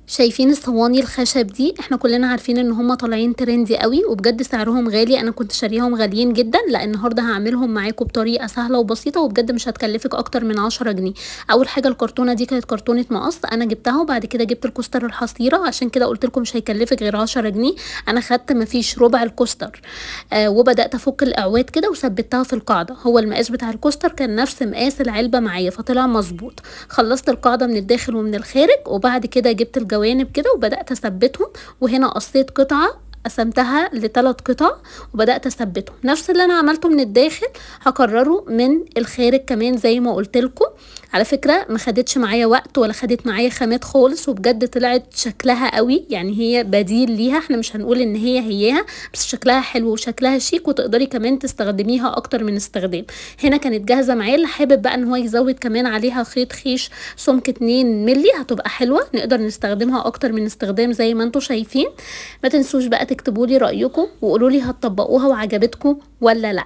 شايفين الصواني الخشب دي؟ احنا كلنا عارفين ان هم طالعين ترندي قوي، وبجد سعرهم غالي. انا كنت شاريهم غاليين جدا. لا، النهارده هعملهم معاكم بطريقه سهله وبسيطه، وبجد مش هتكلفك اكتر من 10 جنيه. اول حاجه الكرتونه دي كانت كرتونه مقص، انا جبتها وبعد كده جبت الكوستر الحصيره، عشان كده قلت لكم مش هيكلفك غير 10 جنيه. انا خدت مفيش ربع الكوستر. وبدات افك الاعواد كده وثبتها في القاعده. هو المقاس بتاع الكوستر كان نفس مقاس العلبه معايا، فطلع مظبوط. خلصت القاعده من الداخل ومن الخارج، وبعد كده جبت الجوانب كده وبدات اثبتهم. وهنا قصيت قطعه قسمتها ل3 قطع وبدات اثبتهم. نفس اللي انا عملته من الداخل هكرره من الخارج كمان زي ما قلت لكم. على فكره ما خدتش معايا وقت ولا خدت معايا خامات خالص، وبجد طلعت شكلها قوي. يعني هي بديل ليها، احنا مش هنقول ان هي هياها، بس شكلها حلو وشكلها شيك، وتقدري كمان تستخدميها اكتر من استخدام. هنا كانت جاهزه معايا. اللي حابب بقى ان هو يزود كمان عليها خيط خيش سمك 2 مللي هتبقى حلوه، نقدر نستخدمها اكتر من استخدام زي ما انتم شايفين. ما تنسوش بقى تكتبوا لي رايكم وقولوا لي هتطبقوها وعجبتكم ولا لا.